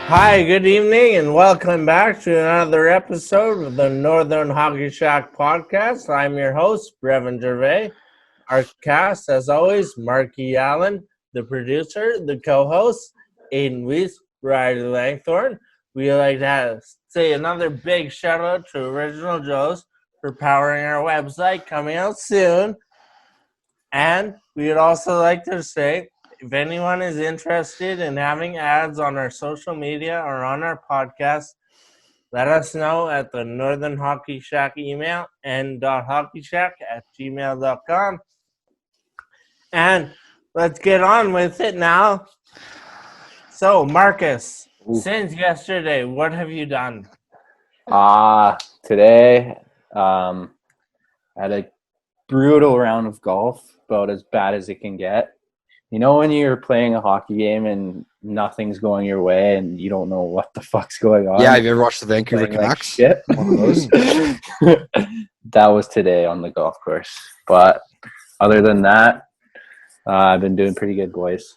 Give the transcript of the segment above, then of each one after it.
Hi, good evening, and welcome back to another episode of the Northern Hockey Shack podcast. I'm your host, Brevin Gervais. Our cast, as always, Marky Allen, the producer, the co-host, Aiden Weiss, Riley Langthorne. We'd like to say another big shout out to Original Joe's for powering our website, coming out soon. And we would also like to say, if anyone is interested in having ads on our social media or on our podcast, let us know at the Northern Hockey Shack email, n.hockeyshack@gmail.com. And let's get on with it now. So, Marcus, since yesterday, what have you done? Today, I had a brutal round of golf, about as bad as it can get. You know when you're playing a hockey game and nothing's going your way and you don't know what the fuck's going on? Yeah, have you ever watched the Vancouver Canucks? Like shit, one of those. That was today on the golf course. But other than that, I've been doing pretty good, boys.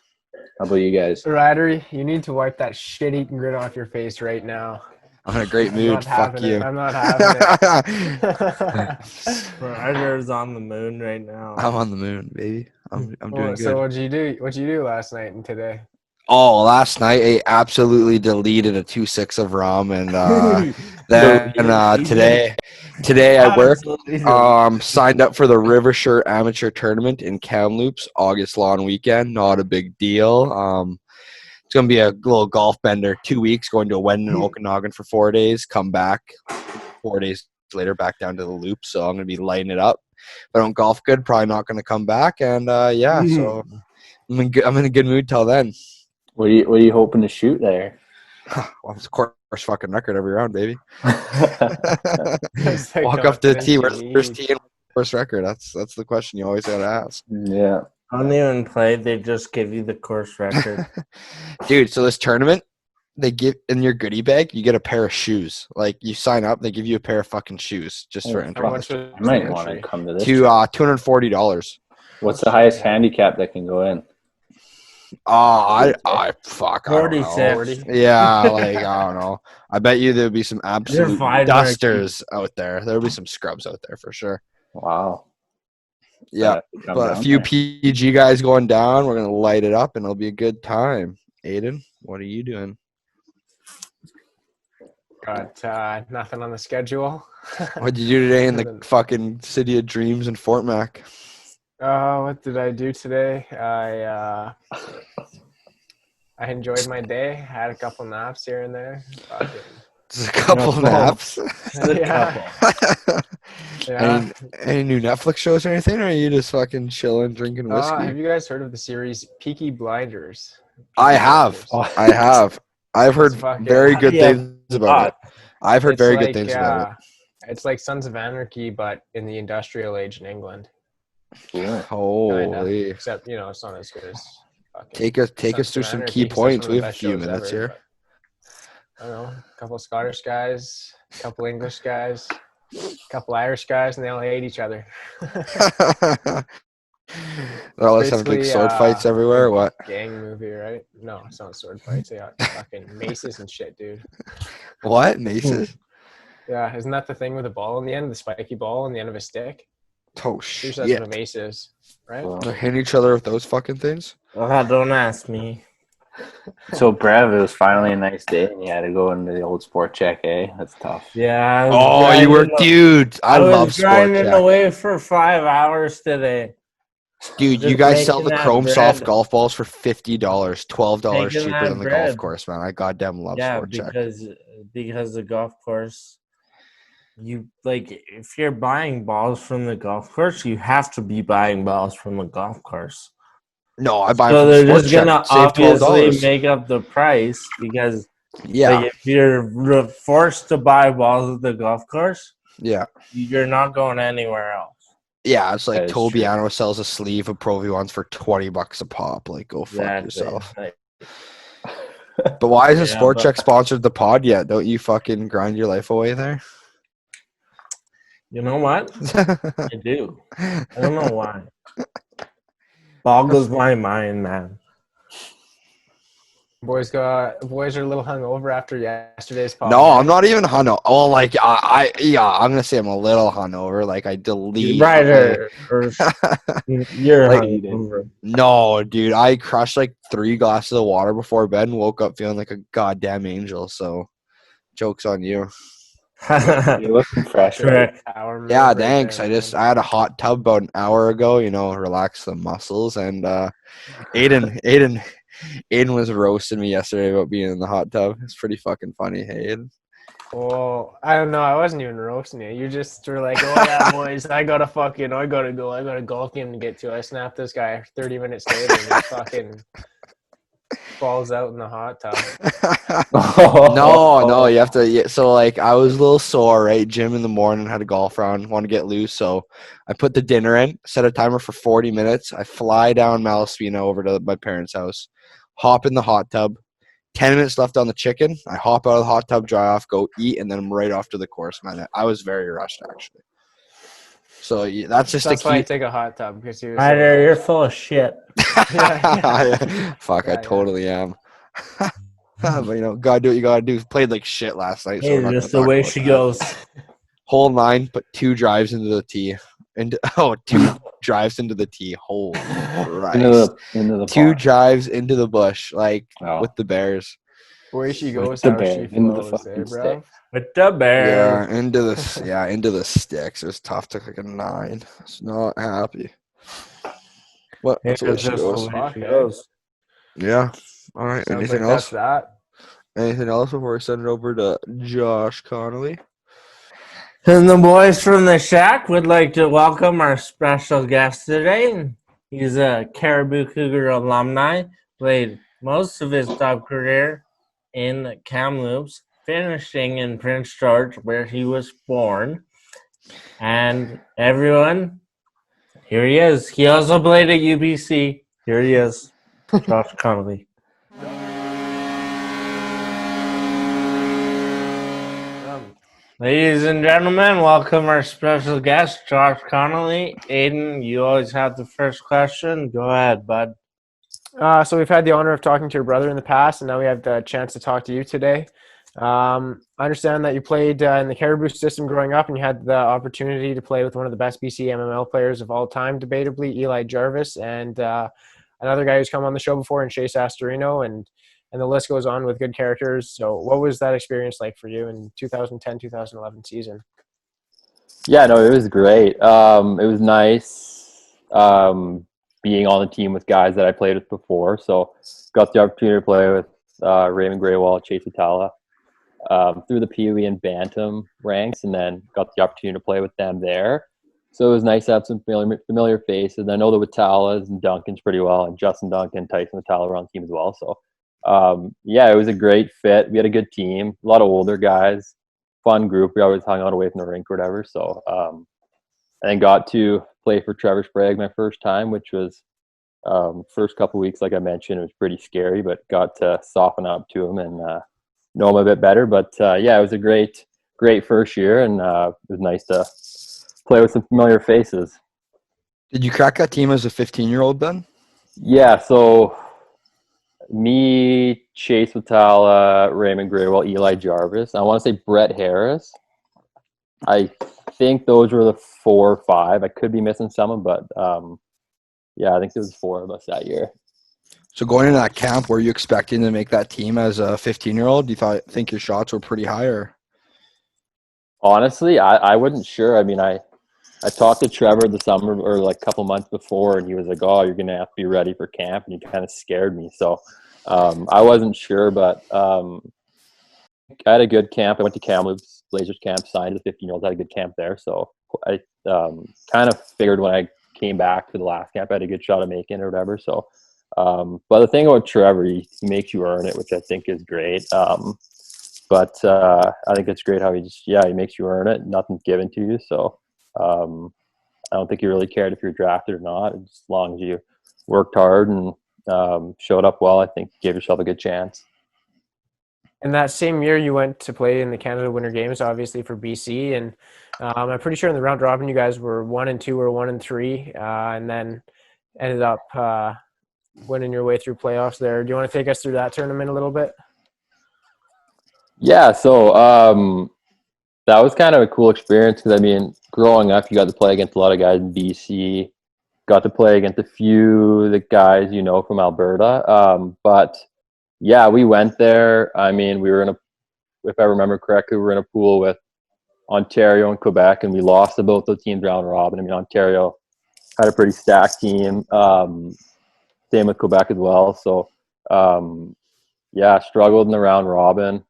How about you guys? Ryder, you need to wipe that shit-eating grin off your face right now. I'm in a great mood. Fuck you. I'm not having it. Ryder's on the moon right now. I'm on the moon, baby. I'm doing good. So what'd you do? What'd you do last night and today? Oh, last night I absolutely deleted a 2-6 of rum, and then today I worked. Signed up for the Rivershirt Amateur Tournament in Kamloops, August long weekend. Not a big deal. It's gonna be a little golf bender. 2 weeks, going to a wedding in Okanagan for 4 days. Come back 4 days later, back down to the Loop. So I'm gonna be lighting it up. If I don't golf good, probably not gonna come back. And so I'm in a good mood till then. What are you hoping to shoot there? Well, it's a course fucking record every round, baby. Like Walk up to the tee. Where's the first tee and course record? That's the question you always gotta ask. Yeah. I don't even play. They just give you the course record. Dude, so this tournament, they give in your goodie bag, you get a pair of shoes. Like you sign up, they give you a pair of fucking shoes just for How much entry. was I might the want to entry? come to this. To $240. What's the highest handicap that can go in? I fuck. I don't know. 46. Yeah, like I don't know. I bet you there'll be some absolute fine, dusters out there. There'll be some scrubs out there for sure. Wow. Yeah, Come but a down few there. PG guys going down. We're gonna light it up, and it'll be a good time. Aiden, what are you doing? Got nothing on the schedule. What'd you do today in the fucking city of dreams in Fort Mac? What did I do today? I enjoyed my day. Had a couple naps here and there. Just a couple naps. Yeah. Yeah. Any new Netflix shows or anything? Or are you just fucking chilling, drinking whiskey? Have you guys heard of the series Peaky Blinders? I have. I've heard fucking- very good Yeah. things about it. I've heard It's very like, good things about It's like Sons of Anarchy, but in the industrial age in England. it. Kinda. Holy. Except, it's not as good as fucking Take us Sons through of some Anarchy, key 'cause that's points. one We of the have a best few shows minutes ever, here. but I don't know, a couple of Scottish guys, a couple English guys, a couple Irish guys, and they all hate each other. They're always having big sword fights everywhere. Or what? Gang movie, right? No, it's not sword fights. They got fucking maces and shit, dude. What? Maces? Yeah, isn't that the thing with the ball in the end, the spiky ball on the end of a stick? Oh, Pretty shit. sure that's what a mace is, right? They're hitting each other with those fucking things? Don't ask me. So, Brev, it was finally a nice day, and you had to go into the old Sport Check, eh? That's tough. Yeah. I was Oh, you were, grinding- dude. I love was Sport grinding Check. away for 5 hours today. Dude, you Just guys sell making the that Chrome bread. Soft golf balls for $50, $12 Making cheaper that than the bread. golf course, man. I goddamn love Yeah, Sport Check. because the golf course, if you're buying balls from the golf course, you have to be buying balls from the golf course. No, I buy So from they're Sport just Check. gonna Save obviously $12. make up the price because Yeah, if you're forced to buy balls at the golf course, yeah. you're not going anywhere else. Yeah, it's like That is true. Tobiano sells a sleeve of Pro V1s for $20 a pop. Like, go fuck yourself. Like, But why isn't Yeah, Sport but- Check sponsored the pod yet? Don't you fucking grind your life away there? you know what? I do. I don't know why. Boggles my mind, man. Boys are a little hungover after yesterday's pod. No, I'm not even hungover. Oh, like I'm gonna say I'm a little hungover. Like I delete. Right, or you're Like hungover. no, dude, I crushed like 3 glasses of water before bed and woke up feeling like a goddamn angel. So, joke's on you. You're looking fresh. Correct. Power move Yeah, right thanks. there, I had a hot tub about an hour ago. Relax the muscles. And Aiden was roasting me yesterday about being in the hot tub. It's pretty fucking funny. Hey, Aiden. Well, I don't know. I wasn't even roasting you. You just were like, "Oh yeah, boys, I gotta go. I got a golf game to get to." I snapped this guy 30 minutes later, and he fucking falls out in the hot tub. No, you have to. Yeah, so like, I was a little sore, right? Gym in the morning, had a golf round, want to get loose, so I put the dinner in, set a timer for 40 minutes. I fly down Malaspina over to my parents' house, hop in the hot tub. 10 minutes left on the chicken. I hop out of the hot tub, dry off, go eat, and then I'm right off to the course, man. I was very rushed, actually. So yeah, that's just That's a why I key. take a hot tub because you. Ryder, you're full of shit. Fuck, I totally am. But gotta do what you gotta do. Played like shit last night, so Hey, we're not just gonna the talk way about she that. goes. Hole 9, put 2 drives into the tee. And 2 drives into the tee. Holy Christ. into the 2 pond. drives into the bush, like Oh. with the Bears. Where she goes, the how bear, she into the flows, fucking bro. With the bear. Yeah, into the sticks. It was tough to like a 9. It's not happy. What? That's the way It's she just goes. the way Fuck, she eh? goes. Yeah. All right. Sounds Anything like else? that's that. Anything else before we send it over to Josh Conolly? And the boys from the Shack would like to welcome our special guest today. He's a Cariboo Cougar alumni, played most of his top career in Kamloops, finishing in Prince George, where he was born. And everyone, here he is. He also played at UBC. Here he is, Josh Conolly. Ladies and gentlemen, welcome our special guest, Josh Conolly. Aiden, you always have the first question. Go ahead, bud. So we've had the honor of talking to your brother in the past, and now we have the chance to talk to you today. I understand that you played in the Cariboo system growing up, and you had the opportunity to play with one of the best BC MML players of all time, debatably, Eli Jarvis, and another guy who's come on the show before, and Chase Astorino, and the list goes on with good characters. So what was that experience like for you in 2010-2011 season? Yeah, no, it was great. It was nice being on the team with guys that I played with before. So got the opportunity to play with Raymond Graywall, Chase Atala through the Pee Wee and Bantam ranks, and then got the opportunity to play with them there. So it was nice to have some familiar faces. I know the Watalas and Duncans pretty well, and Justin Duncan, Tyson Watala were on the team as well. So yeah, it was a great fit. We had a good team, a lot of older guys, fun group. We always hung out away from the rink or whatever. So and then got to play for Trevor Sprague my first time, which was first couple weeks, like I mentioned, it was pretty scary, but got to soften up to him and know him a bit better. But yeah, it was a great first year, and it was nice to play with some familiar faces. Did you crack that team as a 15-year-old then? Yeah, so me, Chase Watala, Raymond Graywell, Eli Jarvis. I want to say Brett Harris. I think those were the 4 or 5. I could be missing someone, but yeah, I think there was 4 of us that year. So going into that camp, were you expecting to make that team as a 15-year-old? Do you think your shots were pretty high? Or? Honestly, I wasn't sure. I mean, I talked to Trevor the summer or like a couple months before, and he was like, "Oh, you're gonna have to be ready for camp," and he kind of scared me. So I wasn't sure, but I had a good camp. I went to Kamloops Blazers camp, signed as a 15-year-old. Had a good camp there, so I kind of figured when I came back for the last camp, I had a good shot at making it or whatever. So, but the thing about Trevor, he makes you earn it, which I think is great. But I think it's great how he makes you earn it. Nothing's given to you, so. I don't think he really cared if you're drafted or not. As long as you worked hard and showed up well, I think you gave yourself a good chance. And that same year, you went to play in the Canada Winter Games, obviously for BC, and I'm pretty sure in the round robin, you guys were 1-2 or 1-3, and then ended up winning your way through playoffs there. Do you want to take us through that tournament a little bit? Yeah, so that was kind of a cool experience because, I mean, growing up, you got to play against a lot of guys in BC, got to play against a few of the guys, from Alberta. But, yeah, we went there. I mean, we were if I remember correctly, we were in a pool with Ontario and Quebec, and we lost to both those teams round robin. I mean, Ontario had a pretty stacked team. Same with Quebec as well. So, yeah, struggled in the round robin.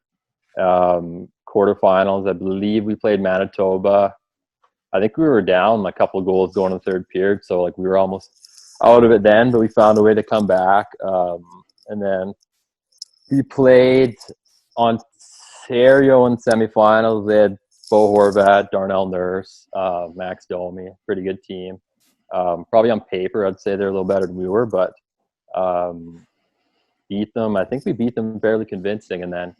Quarterfinals, I believe we played Manitoba. I think we were down a couple of goals going in the third period, so we were almost out of it then, but we found a way to come back. And then we played Ontario in semifinals. They had Bo Horvat, Darnell Nurse, Max Domi, pretty good team. Probably on paper, I'd say they're a little better than we were, but beat them. I think we beat them fairly convincing, and then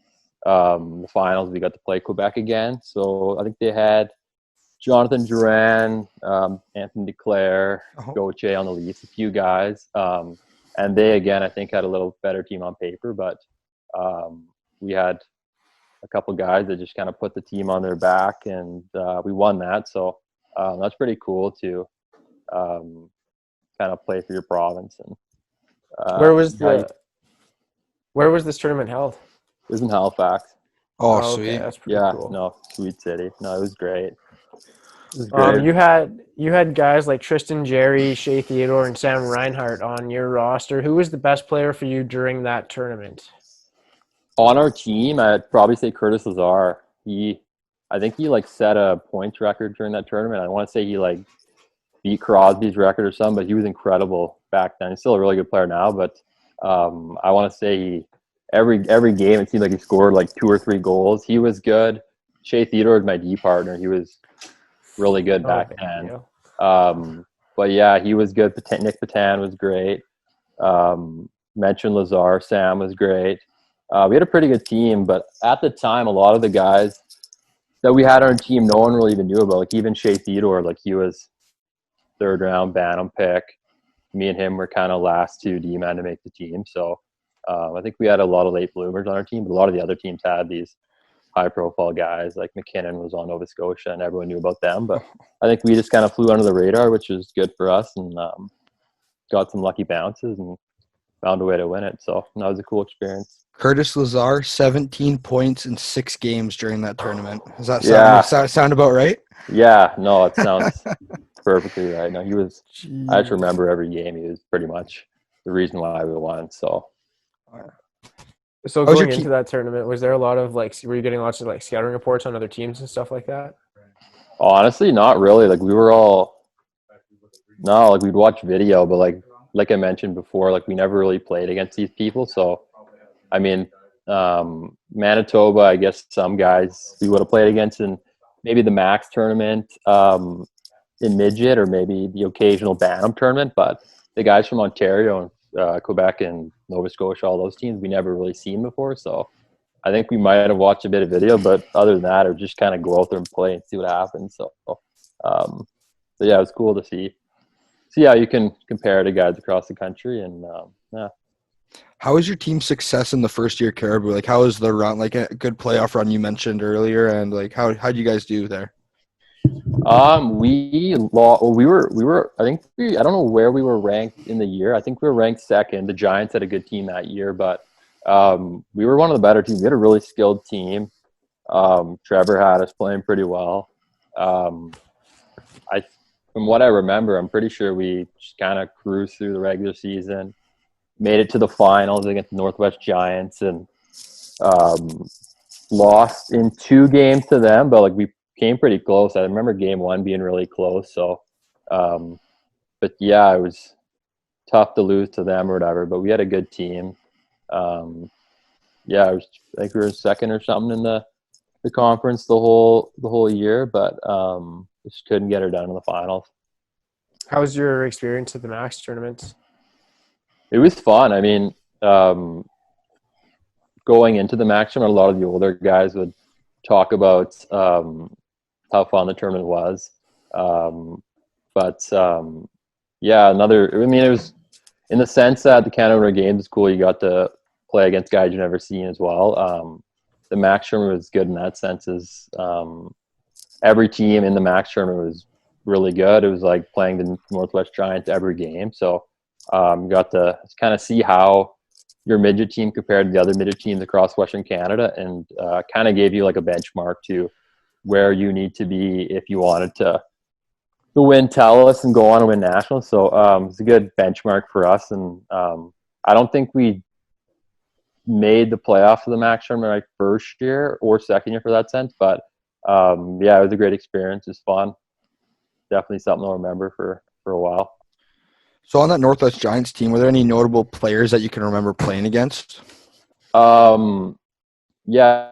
the finals, we got to play Quebec again. So I think they had Jonathan Duran, Anthony Declaire, Gauthier on the Leafs, a few guys. And they, again, I think had a little better team on paper, but we had a couple guys that just kind of put the team on their back, and we won that. So that's pretty cool to kind of play for your province. And Where was this tournament held? It was in Halifax. Oh, okay. sweet. That's pretty cool. No, sweet city. No, it was great. It was great. You had guys like Tristan Jerry, Shea Theodore, and Sam Reinhart on your roster. Who was the best player for you during that tournament? On our team, I'd probably say Curtis Lazar. I think he set a points record during that tournament. I want to say he beat Crosby's record or something, but he was incredible back then. He's still a really good player now, but I want to say every game it seemed like he scored 2 or 3 goals. He was good. Shea Theodore was my D partner. He was really good back then. But yeah, he was good. Nick Patan was great. Mentioned Lazar. Sam was great. We had a pretty good team, but at the time, a lot of the guys that we had on our team, no one really even knew about. Even Shea Theodore, he was 3rd round Bantam pick. Me and him were kind of last 2 D-men to make the team. So I think we had a lot of late bloomers on our team, but a lot of the other teams had these high-profile guys. Like McKinnon was on Nova Scotia, and everyone knew about them. But I think we just kind of flew under the radar, which was good for us, and got some lucky bounces and found a way to win it. So that was a cool experience. Curtis Lazar, 17 points in 6 games during that tournament. Does that sound about right? Yeah, no, it sounds perfectly right. No, he was. I just remember every game. He was pretty much the reason why we won. So going into that tournament, was there a lot of were you getting lots of scouting reports on other teams and stuff like that? Honestly, not really. We were all we'd watch video, but like I mentioned before, we never really played against these people. So I mean, Manitoba, I guess some guys we would have played against in maybe the Max tournament in midget, or maybe the occasional Bantam tournament. But the guys from Ontario and Quebec and Nova Scotia, all those teams, we never really seen before. So I think we might have watched a bit of video, but other than that, or just kind of go out there and play and see what happens. So yeah, it was cool to see how you can compare to guys across the country. And yeah. How was your team's success in the first year Cariboo? How was the run? A good playoff run you mentioned earlier, and how'd you guys do there? We were. I think I don't know where we were ranked in the year. I think we were ranked 2nd. The Giants had a good team that year, but we were one of the better teams. We had a really skilled team. Trevor had us playing pretty well. From what I remember, I'm pretty sure we just kind of cruised through the regular season, made it to the finals against the Northwest Giants, and lost in 2 games to them, but we came pretty close. I remember game 1 being really close. So, but yeah, it was tough to lose to them or whatever, but we had a good team. Yeah, I think we were 2nd or something in the conference the whole year, but just couldn't get her done in the finals. How was your experience at the Max tournaments? It was fun. I mean, going into the Max tournament, a lot of the older guys would talk about how fun the tournament was. Yeah, it in the sense that the Canada Winter Games is cool. You got to play against guys you've never seen as well. The Max tournament was good in that sense. Every team in the Max tournament was really good. It was like playing the Northwest Giants every game. So you got to kind of see how your midget team compared to the other midget teams across Western Canada, and kind of gave you like a benchmark to where you need to be if you wanted to win TELUS and go on and win nationals. So it's a good benchmark for us. And I don't think we made the playoff for the Max tournament my first year or second year for that sense. But yeah, it was a great experience. It was fun. Definitely something I'll remember for a while. So on that Northwest Giants team, were there any notable players that you can remember playing against? Yeah,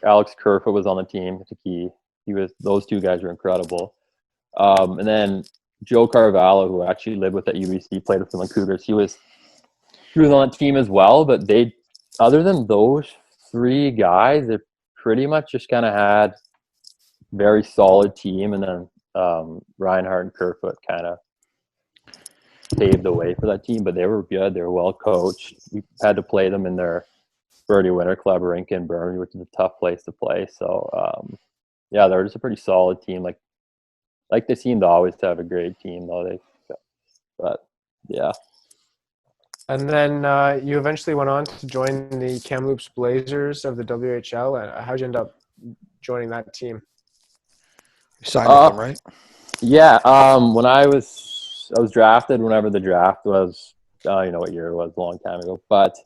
Alex Kerfoot was on the team. I think those two guys were incredible. And then Joe Carvalho, who actually lived with at UBC, played with the Cougars. He was on the team as well. But other than those three guys, they pretty much just kind of had very solid team. And then Reinhardt and Kerfoot kind of paved the way for that team. But they were good. They were well coached. We had to play them in their Birdie Winter Club rink in Burnaby, which is a tough place to play. So yeah, they were just a pretty solid team. Like they seem to always have a great team, though. But yeah. And then you eventually went on to join the Kamloops Blazers of the WHL. How'd you end up joining that team? You signed with them, right? Yeah. When I was drafted whenever the draft was. You know what year it was, a long time ago. But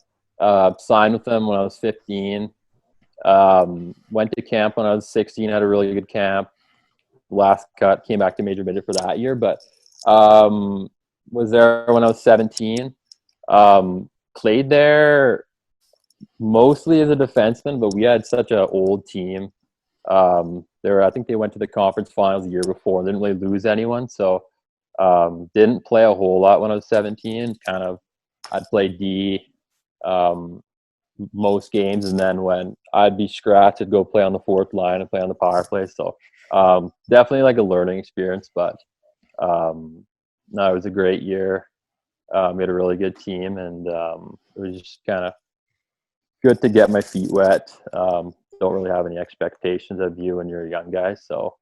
signed with them when I was 15. Went to camp when I was 16. Had a really good camp. Last cut, came back to major midget for that year, but was there when I was 17. Played there mostly as a defenseman, but we had such an old team. I think they went to the conference finals the year before and didn't really lose anyone, so didn't play a whole lot when I was 17. I'd play D most games, and then when I'd be scratched, I'd go play on the fourth line and play on the power play. So definitely like a learning experience, but no, it was a great year. We had a really good team, and it was just kind of good to get my feet wet. Don't really have any expectations of you when you're a young guy. So,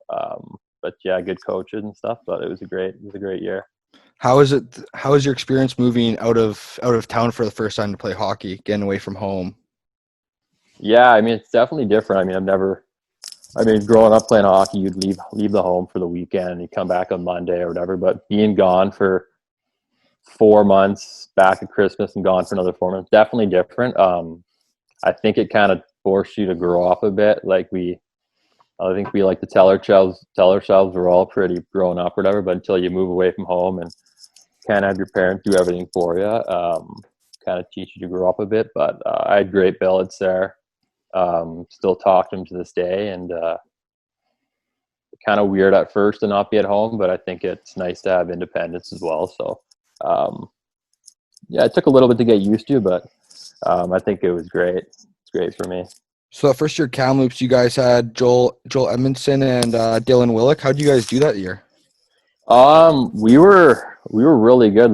but yeah, good coaches and stuff. But it was a great year. How is your experience moving out of town for the first time to play hockey, getting away from home? Yeah, I mean, it's definitely different. I mean, growing up playing hockey, you'd leave the home for the weekend and you come back on Monday or whatever. But being gone for 4 months, back at Christmas and gone for another 4 months, definitely different. I think it kind of forced you to grow up a bit. I think we like to tell ourselves we're all pretty grown up or whatever, but until you move away from home and can't have your parents do everything for you, kind of teach you to grow up a bit. But I had great billets there. Still talk to them to this day, and kind of weird at first to not be at home, but I think it's nice to have independence as well. So yeah, it took a little bit to get used to, but I think it was great. It's great for me. So that first year Kamloops, you guys had Joel Edmondson and Dylan Willick. How did you guys do that year? We were really good.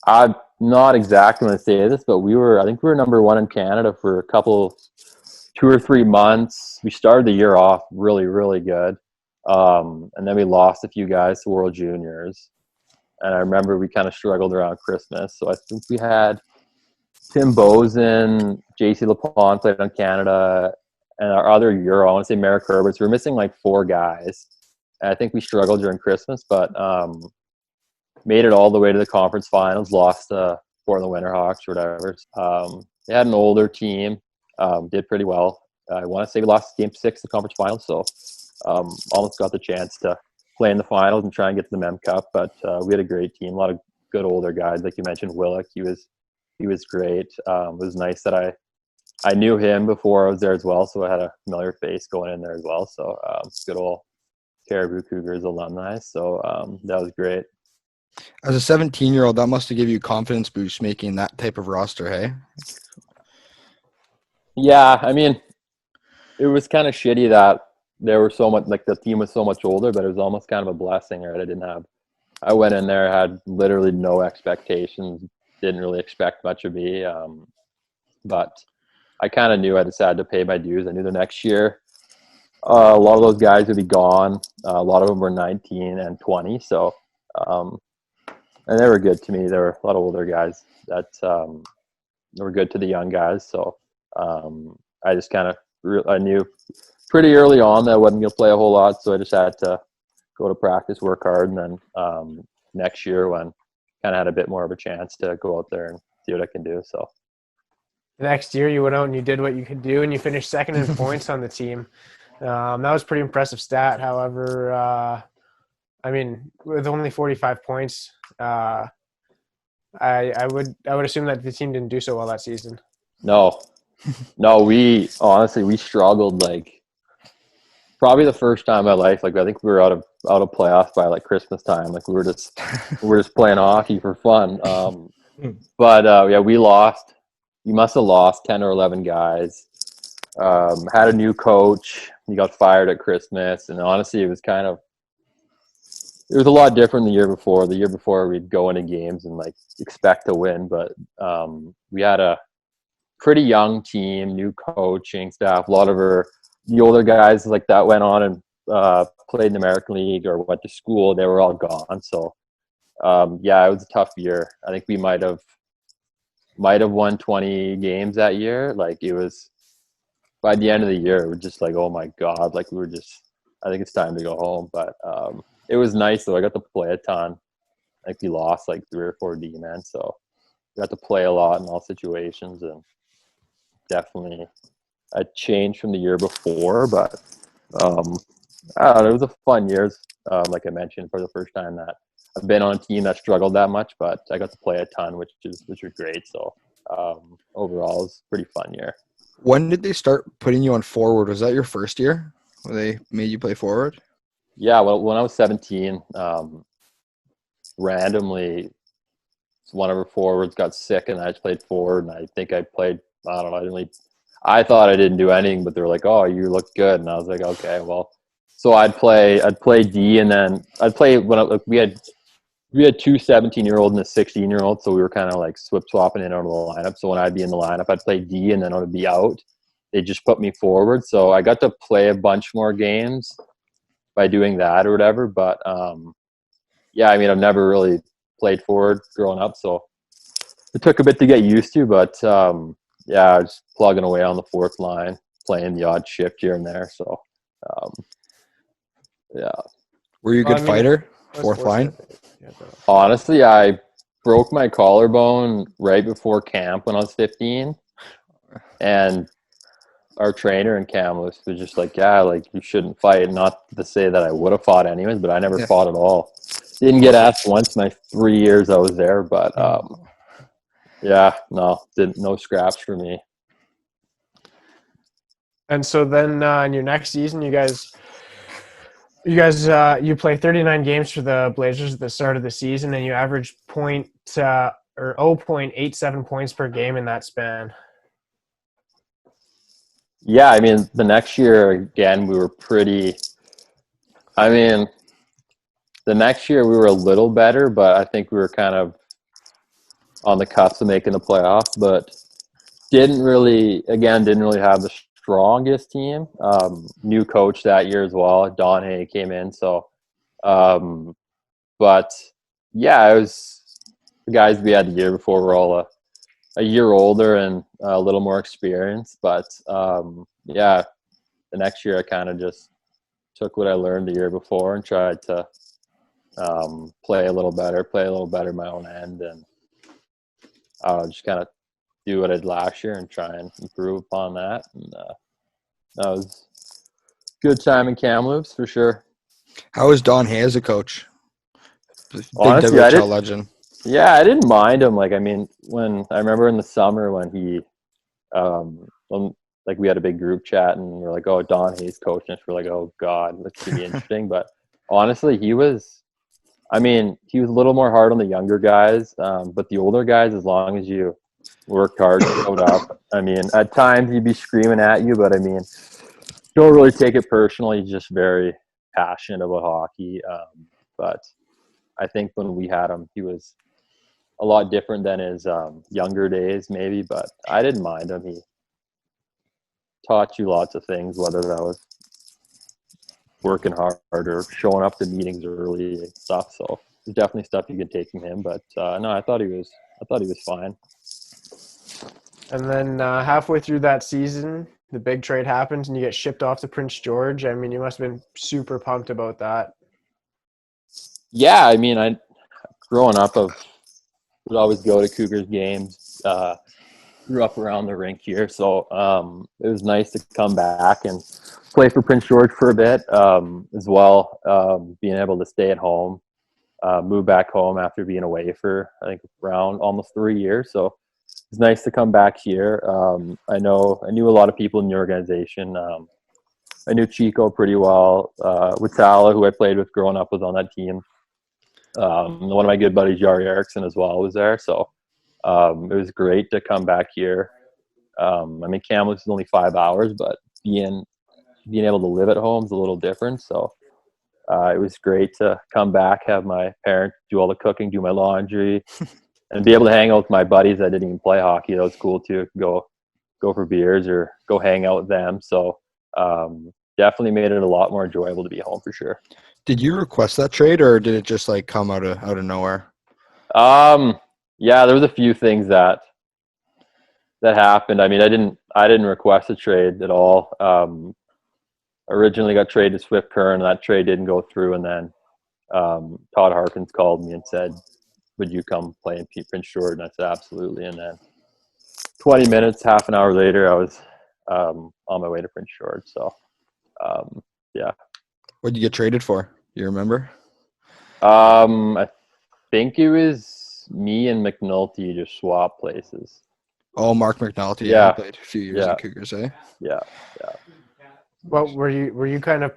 I'm not exactly going to say this, but I think we were number one in Canada for 2 or 3 months. We started the year off really, really good. And then we lost a few guys to World Juniors. And I remember we kind of struggled around Christmas. So I think we had Tim Bozen, JC Lapon played on Canada, and our other Euro, I want to say Merrick Herberts. We were missing 4 guys. And I think we struggled during Christmas, but made it all the way to the conference finals, lost to Portland Winterhawks or whatever. They had an older team, did pretty well. I want to say we lost game 6 of the conference finals, so almost got the chance to play in the finals and try and get to the Mem Cup. But we had a great team, a lot of good older guys. Like you mentioned, Willick, he was great. It was nice that I knew him before I was there as well, so I had a familiar face going in there as well. So good old Cariboo Cougars alumni. So that was great. As a 17-year-old, that must have given you confidence boost making that type of roster, hey? Yeah, I mean, it was kind of shitty that there were so much, the team was so much older, but it was almost kind of a blessing, right? I didn't have I went in there, had literally no expectations, didn't really expect much of me. But I kind of knew I decided to pay my dues. I knew the next year, a lot of those guys would be gone. A lot of them were 19 and 20. So, and they were good to me. There were a lot of older guys that were good to the young guys. So I just kind of, I knew pretty early on that I wasn't going to play a whole lot. So I just had to go to practice, work hard. And then next year when kind of had a bit more of a chance to go out there and see what I can do. So The next year, you went out and you did what you could do, and you finished second in points on the team. That was a pretty impressive stat. However, I mean, with only 45 points, I would assume that the team didn't do so well that season. no, we struggled like probably the first time in my life. Like I think we were out of playoffs by like Christmas time. Like we were just playing hockey for fun. But yeah, we lost. You must have lost 10 or 11 guys. Had a new coach. He got fired at Christmas, and honestly, it was a lot different the year before. The year before, we'd go into games and like expect to win, but we had a pretty young team, new coaching staff. A lot of the older guys like that went on and played in the American League or went to school. They were all gone. So yeah, it was a tough year. I think we might have won 20 games that year. Like it was by the end of the year, we're just like, oh my God, like we were just, I think it's time to go home. But it was nice though. I got to play a ton. Like we lost like 3 or 4 D-men. So I got to play a lot in all situations, and definitely a change from the year before. But I don't know, it was a fun year. Like I mentioned, for the first time that I've been on a team that struggled that much, but I got to play a ton, which was great. So overall, it was a pretty fun year. When did they start putting you on forward? Was that your first year when they made you play forward? Yeah, well, when I was 17, randomly one of our forwards got sick, and I just played forward. And I think I played. I don't know. I thought I didn't do anything, but they were like, "Oh, you look good," and I was like, "Okay, well." So I'd play D, and then I'd play when we had 2 17-year-olds and a 16-year-old, so we were kind of like swapping in out of the lineup. So when I'd be in the lineup, I'd play D, and then I would be out. They just put me forward, so I got to play a bunch more games by doing that or whatever. But yeah, I mean, I've never really played forward growing up, so it took a bit to get used to. But yeah, I was plugging away on the fourth line, playing the odd shift here and there. So yeah. Were you a good fighter? Fourth line? Honestly, I broke my collarbone right before camp when I was 15, and our trainer in Kamloops was just like, yeah, like you shouldn't fight. Not to say that I would have fought anyways, but I never fought at all. Didn't get asked once my 3 years I was there, but yeah, no scraps for me. And so then in your next season, you play 39 games for the Blazers at the start of the season, and you average 0.87 points per game in that span. Yeah, I mean, the next year, again, we were the next year we were a little better, but I think we were kind of on the cusp of making the playoffs, but didn't really have the strongest team. New coach that year as well. Don Hay came in. So, but yeah, it was the guys we had the year before were all a year older and a little more experienced. But yeah, the next year I kind of just took what I learned the year before and tried to play a little better my own end, and just kind of do what I did last year and try and improve upon that. And that was a good time in Kamloops for sure. How was Don Hay as a coach? Big Honestly, WHL legend. Yeah, I didn't mind him. Like, I mean, when I remember in the summer when he, like we had a big group chat and we're like, oh, Don Hay's coaching us. We're like, oh God, this could be interesting. But honestly, he was a little more hard on the younger guys. But the older guys, as long as you worked hard, showed up. I mean, at times he'd be screaming at you, but I mean, don't really take it personally. He's just very passionate about hockey. But I think when we had him, he was a lot different than his younger days, maybe. But I didn't mind him. He taught you lots of things, whether that was working hard or showing up to meetings early and stuff. So there's definitely stuff you can take from him. But no, I thought he was fine. And then halfway through that season, the big trade happens and you get shipped off to Prince George. I mean, you must have been super pumped about that. Yeah, I mean, I growing up, I would always go to Cougars games. Grew up around the rink here, so it was nice to come back and play for Prince George for a bit as well. Being able to stay at home, move back home after being away for I think around almost 3 years. So it's nice to come back here. I knew a lot of people in the organization. I knew Chico pretty well. Watala, who I played with growing up, was on that team. One of my good buddies, Jari Eriksson, as well, was there. So it was great to come back here. I mean, Kamloops is only 5 hours, but being able to live at home is a little different. So it was great to come back, have my parents do all the cooking, do my laundry, and be able to hang out with my buddies that didn't even play hockey. That was cool too. Go for beers or go hang out with them. So definitely made it a lot more enjoyable to be home for sure. Did you request that trade, or did it just like come out of nowhere? Yeah, there was a few things that happened. I mean, I didn't request a trade at all. Originally got traded to Swift Current, and that trade didn't go through. And then Todd Harkins called me and said, "Would you come play in Prince George?" And I said, "Absolutely." And then 20 minutes, half an hour later, I was on my way to Prince George. So, yeah. What did you get traded for? You remember? I think it was me and McNulty just swapped places. Oh, Mark McNulty. Yeah. He played a few years in Cougars, eh? Yeah. Well, were you kind of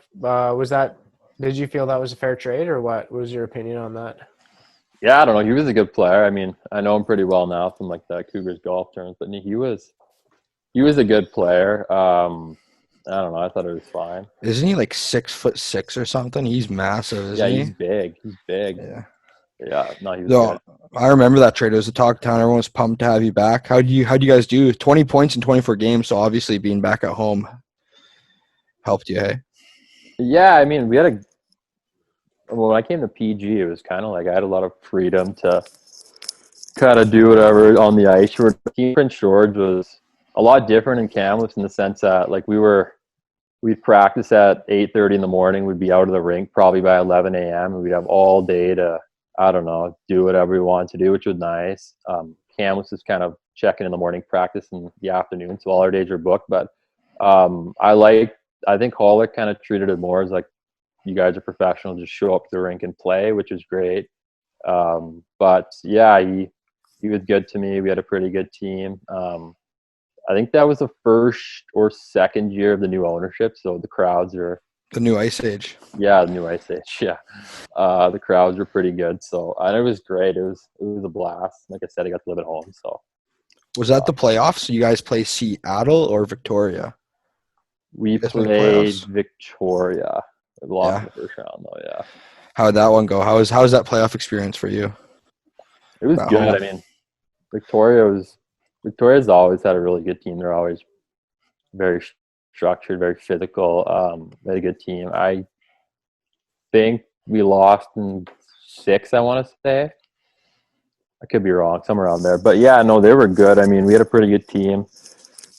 did you feel that was a fair trade, or what was your opinion on that? Yeah, I don't know. He was a good player. I mean, I know him pretty well now from like the Cougars golf terms, but he was a good player. I don't know. I thought it was fine. Isn't he like 6'6" or something? He's massive, isn't he? He's big. He's big. Yeah. Yeah. No, he was So, good. I remember that trade. It was a talk town. Everyone was pumped to have you back. How'd you guys do? 20 points in 24 games. So obviously being back at home helped you, hey? Yeah, I mean, when I came to PG, it was kind of like I had a lot of freedom to kind of do whatever on the ice. Team Prince George was a lot different in Kamloops in the sense that like we'd practice at 8:30 in the morning. We'd be out of the rink probably by 11 a.m. and we'd have all day to, I don't know, do whatever we wanted to do, which was nice. Kamloops is kind of checking in the morning, practice in the afternoon, so all our days are booked. But I think Hollick kind of treated it more as like, you guys are professional, just show up to the rink and play, which is great. But yeah, he was good to me. We had a pretty good team. I think that was the first or second year of the new ownership, so the crowds are The new Ice Age. Yeah, the new Ice Age. Yeah, the crowds were pretty good, so it was great. It was a blast. Like I said, I got to live at home. So Was that the playoffs? You guys play Seattle or Victoria? we played Victoria. We lost in the first round, though. Yeah. How did that one go? How was that playoff experience for you? It was good. home? I mean, Victoria's always had a really good team. They're always very structured, very physical. They had a good team. I think we lost in 6, I want to say. I could be wrong, somewhere around there. But yeah, no, they were good. I mean, we had a pretty good team.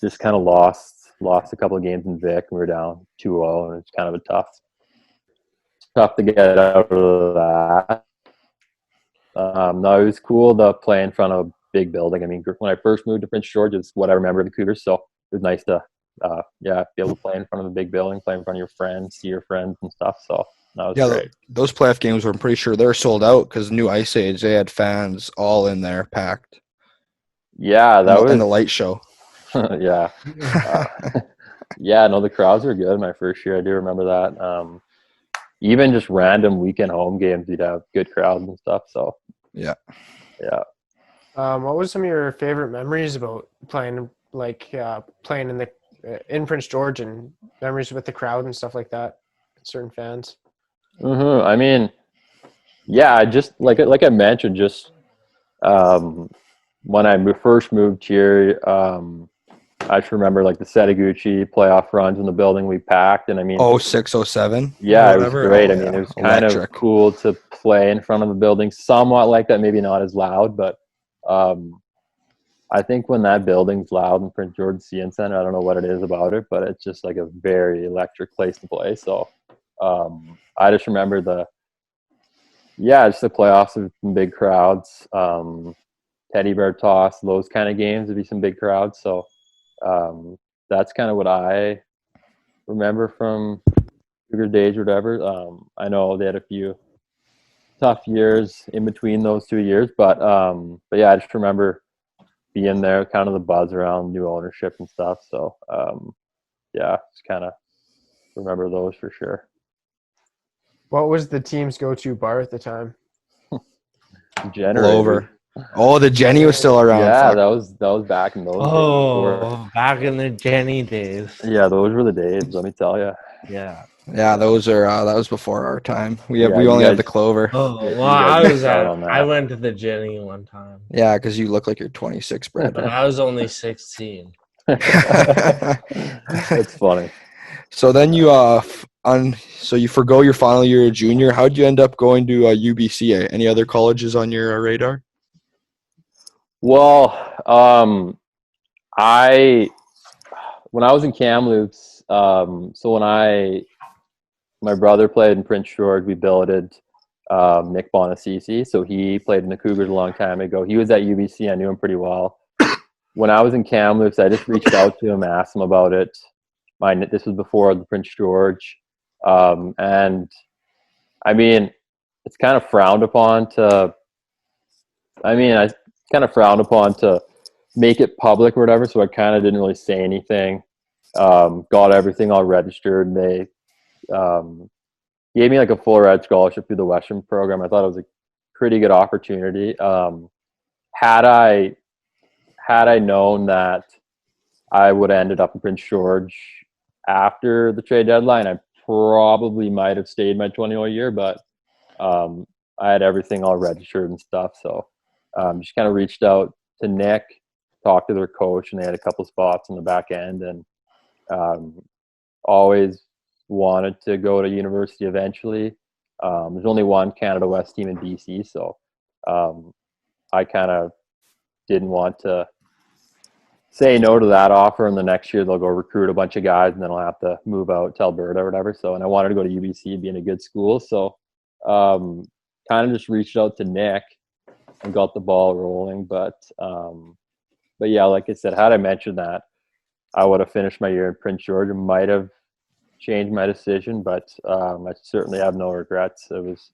Just kind of lost a couple of games in Vic. We were down 2-0, and it's kind of a tough to get out of that. No, it was cool to play in front of a big building. I mean, when I first moved to Prince George, it's what I remember of the Cougars. So it was nice to, be able to play in front of a big building, play in front of your friends, see your friends and stuff. So that was great. Those playoff games were, I'm pretty sure they're sold out because new Ice Age, they had fans all in there packed. Yeah, that was in the light show. Yeah. Yeah, no, the crowds were good my first year. I do remember that. Even just random weekend home games, we'd have good crowds and stuff. So yeah. What was some of your favorite memories about playing in Prince George, and memories with the crowd and stuff like that, certain fans? I mean, Yeah, just like I mentioned, just when I first moved here, I just remember like the Setaguchi playoff runs in the building we packed, and I mean, 06, 07 yeah, or it was whatever. great. Oh, I mean, yeah. it was kind of Electric. cool to play in front of a building, somewhat like that, maybe not as loud, but I think when that building's loud in Prince George CN Center, I don't know what it is about it, but it's just like a very electric place to play. So I just remember just the playoffs with some big crowds, teddy bear toss, those kind of games would be some big crowds. So that's kind of what I remember from Cougar days or whatever. I know they had a few tough years in between those 2 years, but yeah, I just remember being there, kind of the buzz around new ownership and stuff. So yeah, just kind of remember those for sure. What was the team's go-to bar at the time? Generator. Clover. Oh, the Jenny was still around. Yeah, Fuck. that was back in those days. Oh, back in the Jenny days. Yeah, those were the days. Let me tell you. Yeah. Yeah, those are that was before our time. We Yeah, you only have the guys- Clover. Oh, Yeah, well, you guys missed out on that. I went to the Jenny one time, Yeah, because you look like you're 26, Brad. but I was only 16. That's funny. So then you so you forgo your final year of junior. How'd you end up going to UBC? Any other colleges on your radar? Well, when I was in Kamloops, so when my brother played in Prince George, we billeted Nick Bonacici. So he played in the Cougars a long time ago. He was at UBC. I knew him pretty well. When I was in Kamloops, I just reached out to him, asked him about it. This was before the Prince George. And I mean, it's kind of frowned upon to make it public or whatever. So I kind of didn't really say anything. Got everything all registered, and they gave me like a full ride scholarship through the Western program. I thought it was a pretty good opportunity. Had I known that I would have ended up in Prince George after the trade deadline, I probably might have stayed my 20-year year, but I had everything all registered and stuff. So just kind of reached out to Nick, talked to their coach, and they had a couple spots in the back end, and always wanted to go to university eventually. There's only one Canada West team in BC, so I kind of didn't want to say no to that offer, and the next year they'll go recruit a bunch of guys, and then I'll have to move out to Alberta or whatever. So, and I wanted to go to UBC, be in a good school, so kind of just reached out to Nick and got the ball rolling. But yeah, like I said, had I mentioned that I would have finished my year in Prince George, it might have changed my decision, but I certainly have no regrets. It was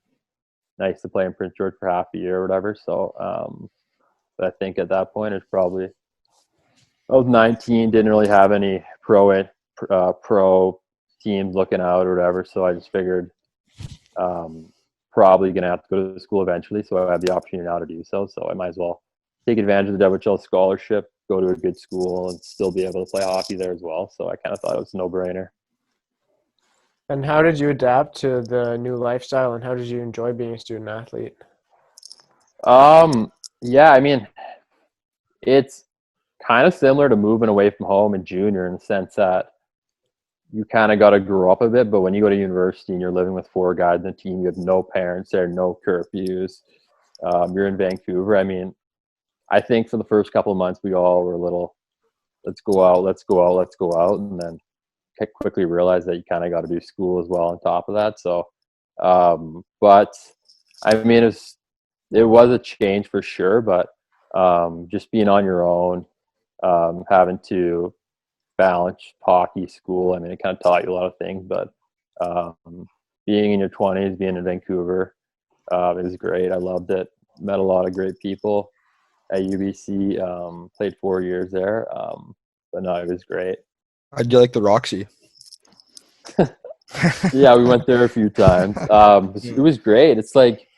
nice to play in Prince George for half a year or whatever. So, but I think at that point, it's probably, I was 19, didn't really have any pro teams looking out or whatever. So I just figured probably going to have to go to school eventually. So I have the opportunity now to do so. So I might as well take advantage of the WHL scholarship, go to a good school, and still be able to play hockey there as well. So I kind of thought it was a no-brainer. And how did you adapt to the new lifestyle, and how did you enjoy being a student athlete? Yeah, I mean, it's kind of similar to moving away from home in junior in the sense that you kind of got to grow up a bit, but when you go to university and you're living with 4 guys in the team, you have no parents there, no curfews, you're in Vancouver. I mean, I think for the first couple of months, we all were a little, let's go out, and then quickly realized that you kind of got to do school as well on top of that. So, but I mean, it was a change for sure, but just being on your own, having to balance hockey, school, I mean, it kind of taught you a lot of things, but being in your 20s, being in Vancouver, it was great. I loved it. Met a lot of great people at UBC, played 4 years there, but no, it was great. How'd you like the Roxy? Yeah, we went there a few times. It was great. It's like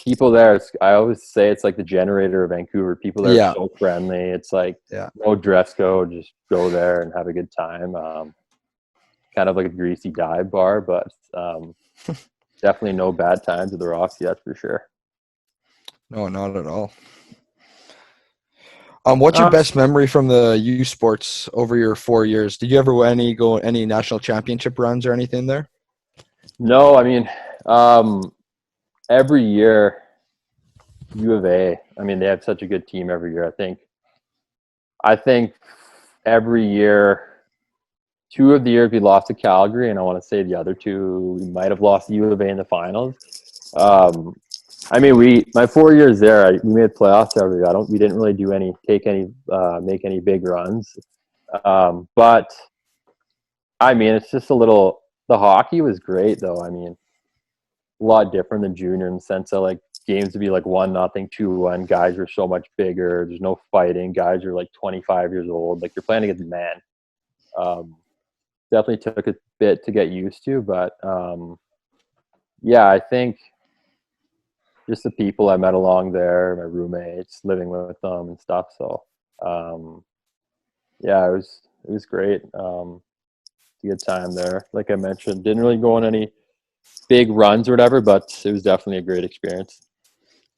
people there, I always say it's like the generator of Vancouver. People there are so friendly. It's like no dress code, just go there and have a good time. Kind of like a greasy dive bar, but definitely no bad times with the Roxy, that's for sure. No, not at all. What's your best memory from the U Sports over your 4 years? Did you ever go any national championship runs or anything there? No, I mean, every year, U of A, I mean, they have such a good team every year. I think every year, 2 of the years we lost to Calgary, and I want to say the other 2 we might have lost to U of A in the finals. I mean, my 4 years there, we made playoffs every year. We didn't really make any big runs. But I mean, it's just the hockey was great though. I mean, a lot different than junior in the sense that like games would be like 1-0, 2-1. Guys are so much bigger. There's no fighting. Guys are like 25 years old. Like you're playing against men. Definitely took a bit to get used to, but yeah, I think just the people I met along there, my roommates, living with them and stuff. So yeah, it was great. A good time there. Like I mentioned, didn't really go on any big runs or whatever, but it was definitely a great experience.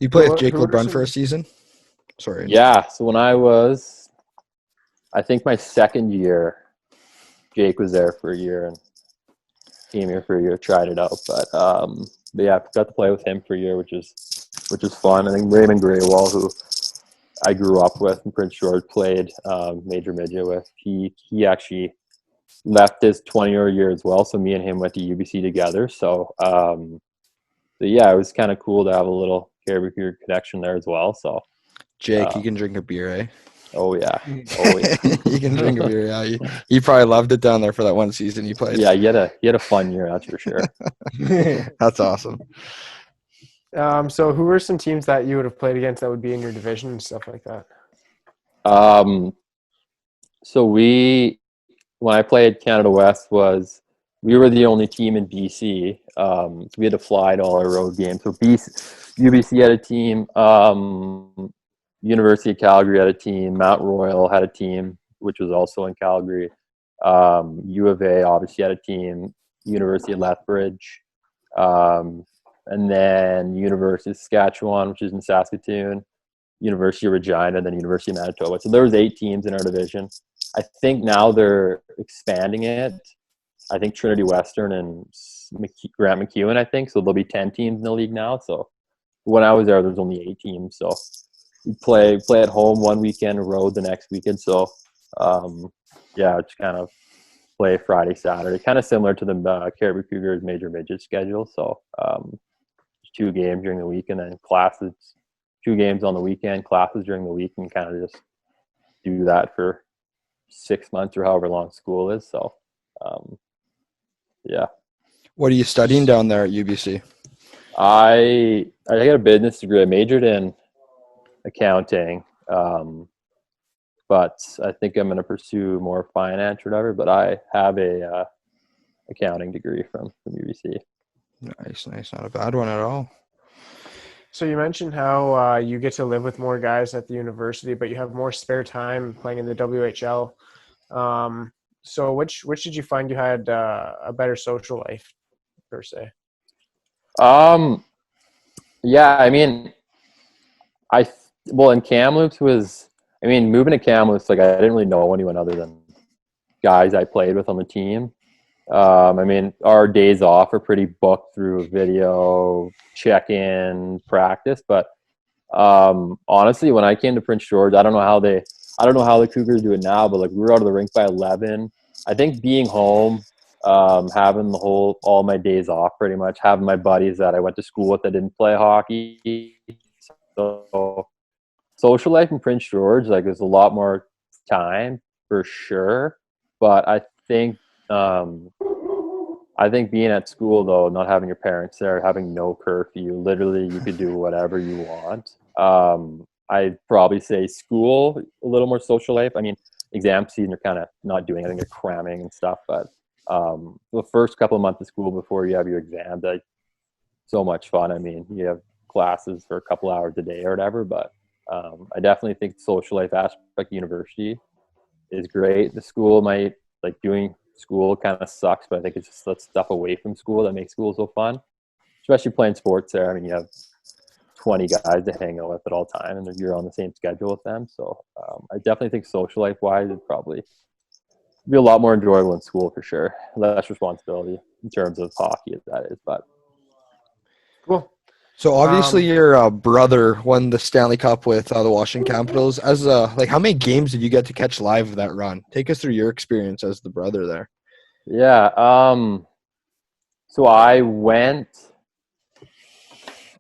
You played with Jake LeBrun for a season? Sorry. Yeah, so when I think my second year, Jake was there for a year and came here for a year, tried it out. But yeah, got to play with him for a year, which is fun. I think Raymond Graywall, who I grew up with in Prince George, played major midget with. He actually left his 20-year year as well, so me and him went to UBC together. So yeah, it was kind of cool to have a little Cariboo connection there as well. So Jake, you can drink a beer, eh? Oh yeah, always. You can drink a beer. Yeah, you probably loved it down there for that one season you played. Yeah, he had a fun year, that's for sure. That's awesome. So who were some teams that you would have played against that would be in your division and stuff like that? So when I played Canada West, we were the only team in BC. So we had to fly to all our road games. So UBC had a team. University of Calgary had a team. Mount Royal had a team, which was also in Calgary. U of A obviously had a team. University of Lethbridge. And then University of Saskatchewan, which is in Saskatoon. University of Regina, and then University of Manitoba. So there was 8 teams in our division. I think now they're expanding it. I think Trinity Western and Grant McEwen, I think. So there'll be 10 teams in the league now. So when I was there was only 8 teams. So you play at home one weekend, road the next weekend. So yeah, it's kind of play Friday, Saturday. Kind of similar to the Cariboo Cougars major midget schedule. So 2 games during the week and then classes. 2 games on the weekend, classes during the week, and kind of just do that for 6 months or however long school is. So, yeah. What are you studying down there at UBC? I got a business degree. I majored in accounting, but I think I'm going to pursue more finance or whatever. But I have a accounting degree from UBC. Nice. Not a bad one at all. So you mentioned how you get to live with more guys at the university, but you have more spare time playing in the WHL. So which did you find you had a better social life, per se? Yeah, I mean, in Kamloops moving to Kamloops, like I didn't really know anyone other than guys I played with on the team. I mean, our days off are pretty booked through video, check-in, practice. But honestly, when I came to Prince George, I don't know how the Cougars do it now, but like we were out of the rink by 11. I think being home, having all my days off pretty much, having my buddies that I went to school with that didn't play hockey. So social life in Prince George, like there's a lot more time for sure. But I think being at school though, not having your parents there, having no curfew, literally you could do whatever you want. I'd probably say school, a little more social life. I mean, exam season, you're kind of not doing anything, you're cramming and stuff. But the first couple of months of school before you have your exam, like so much fun. I mean, you have classes for a couple hours a day or whatever. But I definitely think the social life aspect of university is great. The school doing school kind of sucks, but I think it's just that stuff away from school that makes school so fun. especially playing sports there. I mean, you have 20 guys to hang out with at all time, and you're on the same schedule with them. So I definitely think social life wise, it'd probably be a lot more enjoyable in school for sure. Less responsibility in terms of hockey, that is. But Cool. So obviously your brother won the Stanley Cup with the Washington Capitals. As like, how many games did you get to catch live of that run? Take us through your experience as the brother there. yeah, so I went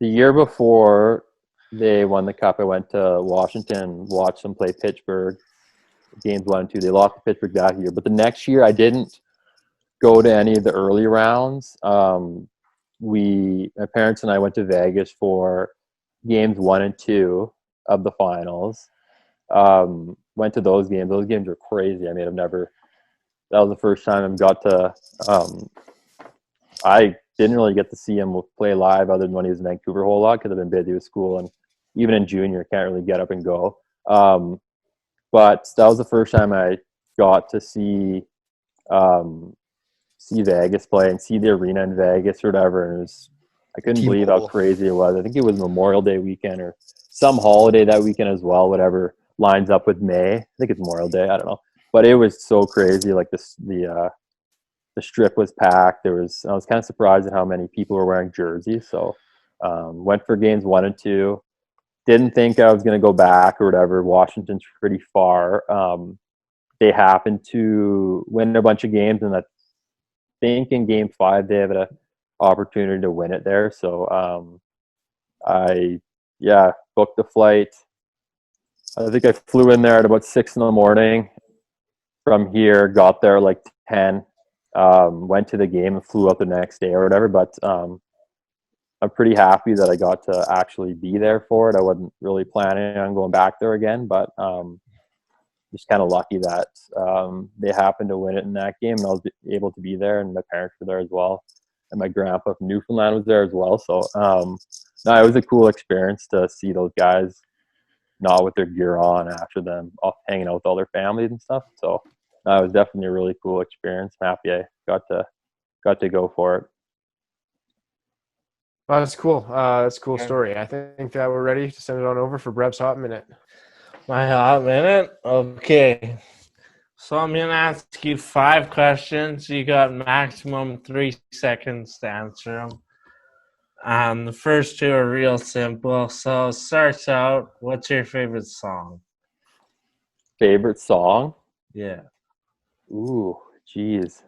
the year before they won the cup. I went to Washington, watched them play Pittsburgh, games 1 and 2. They lost to Pittsburgh that year, but the next year I didn't go to any of the early rounds. My parents and I went to Vegas for games 1 and 2 of the finals. Went to those games. Those games were crazy. I mean, that was the first time I got to, I didn't really get to see him play live other than when he was in Vancouver a whole lot because I've been busy with school, and even in junior, can't really get up and go. But that was the first time I got to see Vegas play and see the arena in Vegas or whatever. And I couldn't believe how crazy it was. I think it was Memorial Day weekend or some holiday that weekend as well, whatever lines up with May. I think it's Memorial Day. I don't know. But it was so crazy. Like the strip was packed. I was kind of surprised at how many people were wearing jerseys. So went for games 1 and 2. Didn't think I was going to go back or whatever. Washington's pretty far. They happened to win a bunch of games, and I think in game 5 they have an opportunity to win it there. So I booked the flight. I think I flew in there at about 6 a.m. from here, got there like 10, went to the game and flew up the next day or whatever. But I'm pretty happy that I got to actually be there for it. I wasn't really planning on going back there again, but just kind of lucky that they happened to win it in that game, and I was able to be there, and my parents were there as well, and my grandpa from Newfoundland was there as well. So no, it was a cool experience to see those guys not with their gear on after them hanging out with all their families and stuff. So it was definitely a really cool experience. I'm happy I got to go for it. Well, that's cool. That's a cool story. I think that we're ready to send it on over for Breb's Hot Minute. My hot minute? Okay. So I'm going to ask you 5 questions. You got maximum 3 seconds to answer them. The first 2 are real simple. So starts out, what's your favorite song? Favorite song? Yeah. Ooh, geez.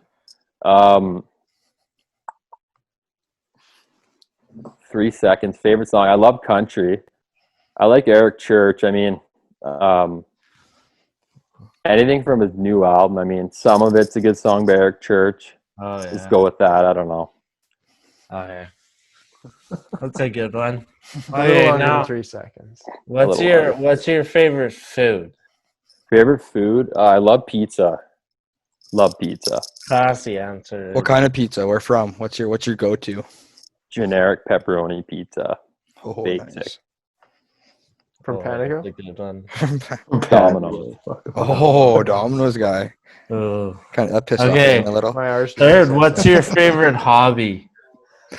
3 seconds. Favorite song? I love country. I like Eric Church. I mean, anything from his new album. I mean, some of it's a good song by Eric Church. Oh, yeah. Let's go with that. I don't know. Okay. That's a good one. A little Okay, longer now than 3 seconds. what's your favorite food? Favorite food? I love pizza. Love pizza. Classy answer. What kind of pizza? Where from? What's your go-to? Generic pepperoni pizza. Oh, Basic. nice. From Panago? That's a good one. Domino's. Oh, Domino's guy. Oh. Kind of that pissed off Okay. me a little. My Irish. Third, what's your favorite hobby?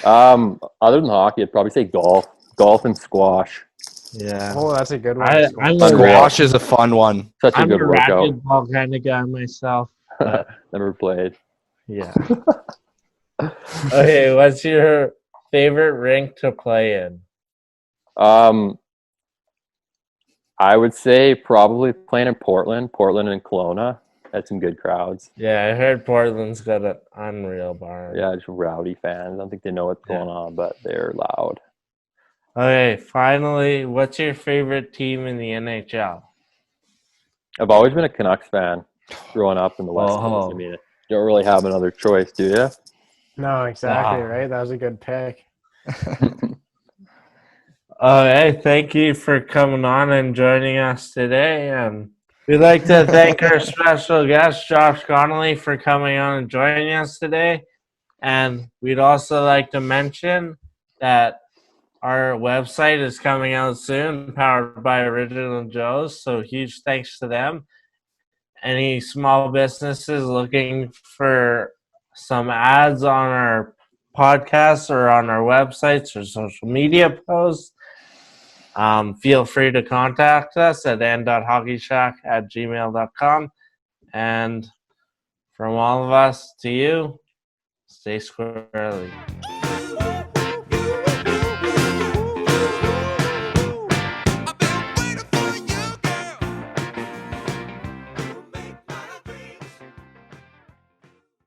Other than hockey, I'd probably say golf and squash. Yeah. Oh, that's a good one. I'm Squash is a fun one. Such a I'm good a workout. racquetball kind of guy myself. But Never played. yeah. Okay, what's your favorite rink to play in? I would say probably playing in Portland and Kelowna. Had some good crowds. Yeah, I heard Portland's got an unreal bar. Yeah, just rowdy fans. I don't think they know what's going on, but they're loud. Okay, finally, what's your favorite team in the NHL? I've always been a Canucks fan growing up in the West Coast. I mean, you don't really have another choice, do you? No, exactly, Wow. right? That was a good pick. Okay, thank you for coming on and joining us today. And we'd like to thank our special guest, Josh Conolly, for coming on and joining us today. And we'd also like to mention that our website is coming out soon, powered by Original Joe's. So huge thanks to them. Any small businesses looking for some ads on our podcasts or on our websites or social media posts, feel free to contact us at n.hockeyshack@gmail.com. And from all of us to you, stay squirrely.